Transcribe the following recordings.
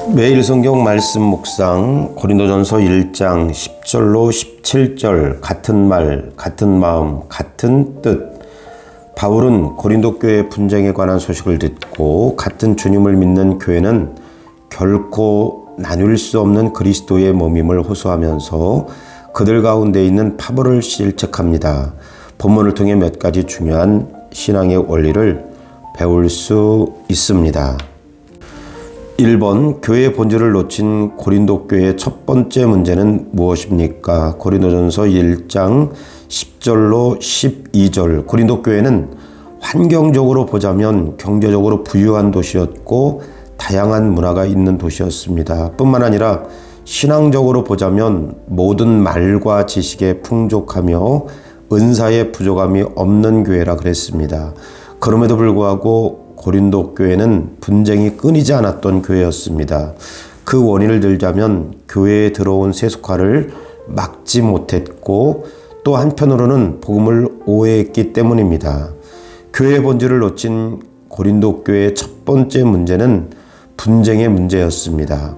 매일 성경 말씀 묵상 고린도전서 1장 10절로 17절 같은 말, 같은 마음, 같은 뜻. 바울은 고린도 교회 분쟁에 관한 소식을 듣고 같은 주님을 믿는 교회는 결코 나눌 수 없는 그리스도의 몸임을 호소하면서 그들 가운데 있는 파벌을 실책합니다. 본문을 통해 몇 가지 중요한 신앙의 원리를 배울 수 있습니다. 1번, 교회의 본질을 놓친 고린도 교회의 첫 번째 문제는 무엇입니까? 고린도전서 1장 10절로 12절. 고린도 교회는 환경적으로 보자면 경제적으로 부유한 도시였고 다양한 문화가 있는 도시였습니다. 뿐만 아니라 신앙적으로 보자면 모든 말과 지식에 풍족하며 은사의 부족함이 없는 교회라 그랬습니다. 그럼에도 불구하고 고린도 교회는 분쟁이 끊이지 않았던 교회였습니다. 그 원인을 들자면 교회에 들어온 세속화를 막지 못했고 또 한편으로는 복음을 오해했기 때문입니다. 교회의 본질을 놓친 고린도 교회의 첫 번째 문제는 분쟁의 문제였습니다.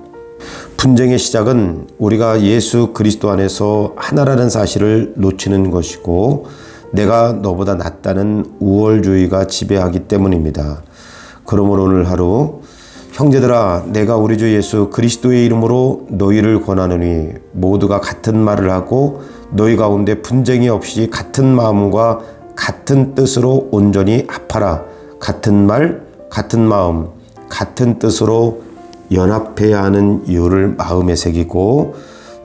분쟁의 시작은 우리가 예수 그리스도 안에서 하나라는 사실을 놓치는 것이고 내가 너보다 낫다는 우월주의가 지배하기 때문입니다. 그러므로 오늘 하루 형제들아 내가 우리 주 예수 그리스도의 이름으로 너희를 권하노니 모두가 같은 말을 하고 너희 가운데 분쟁이 없이 같은 마음과 같은 뜻으로 온전히 합하라. 같은 말, 같은 마음, 같은 뜻으로 연합해야 하는 이유를 마음에 새기고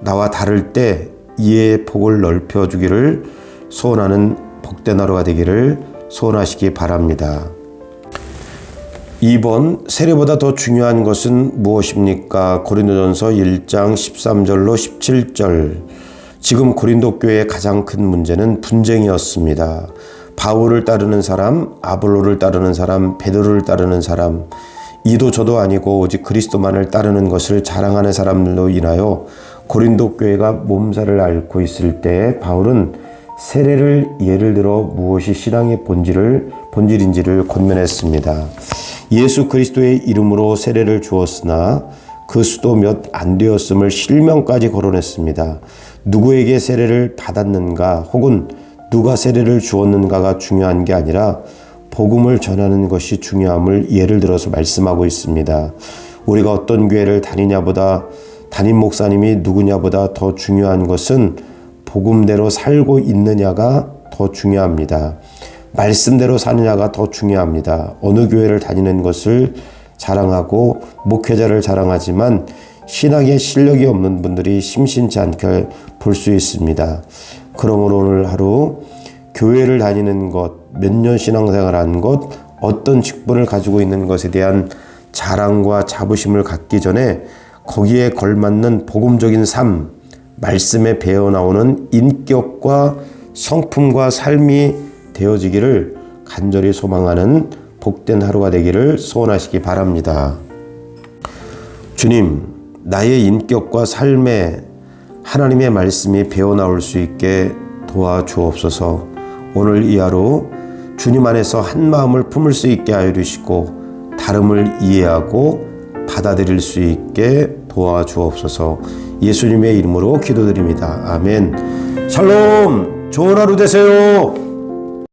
나와 다를 때 이해의 폭을 넓혀주기를 소원하는 복된 하루가 되기를 소원하시기 바랍니다. 2번, 세례보다 더 중요한 것은 무엇입니까? 고린도전서 1장 13절로 17절. 지금 고린도 교회의 가장 큰 문제는 분쟁이었습니다. 바울을 따르는 사람, 아볼로를 따르는 사람, 베드로를 따르는 사람, 이도 저도 아니고 오직 그리스도만을 따르는 것을 자랑하는 사람들로 인하여 고린도 교회가 몸살을 앓고 있을 때 바울은 세례를 예를 들어 무엇이 신앙의 본질인지를 권면했습니다. 예수 그리스도의 이름으로 세례를 주었으나 그 수도 몇 안 되었음을 실명까지 거론했습니다. 누구에게 세례를 받았는가 혹은 누가 세례를 주었는가가 중요한 게 아니라 복음을 전하는 것이 중요함을 예를 들어서 말씀하고 있습니다. 우리가 어떤 교회를 다니냐보다 담임 목사님이 누구냐보다 더 중요한 것은 복음대로 살고 있느냐가 더 중요합니다. 말씀대로 사느냐가 더 중요합니다. 어느 교회를 다니는 것을 자랑하고 목회자를 자랑하지만 신앙에 실력이 없는 분들이 심심치 않게 볼 수 있습니다. 그러므로 오늘 하루 교회를 다니는 것, 몇 년 신앙생활한 것, 어떤 직분을 가지고 있는 것에 대한 자랑과 자부심을 갖기 전에 거기에 걸맞는 복음적인 삶, 말씀에 배어나오는 인격과 성품과 삶이 되어지기를 간절히 소망하는 복된 하루가 되기를 소원하시기 바랍니다. 주님, 나의 인격과 삶에 하나님의 말씀이 배어나올 수 있게 도와주옵소서. 오늘 이 하루 주님 안에서 한 마음을 품을 수 있게 하여 주시고 다름을 이해하고 받아들일 수 있게 도와주옵소서. 예수님의 이름으로 기도드립니다. 아멘. 샬롬! 좋은 하루 되세요.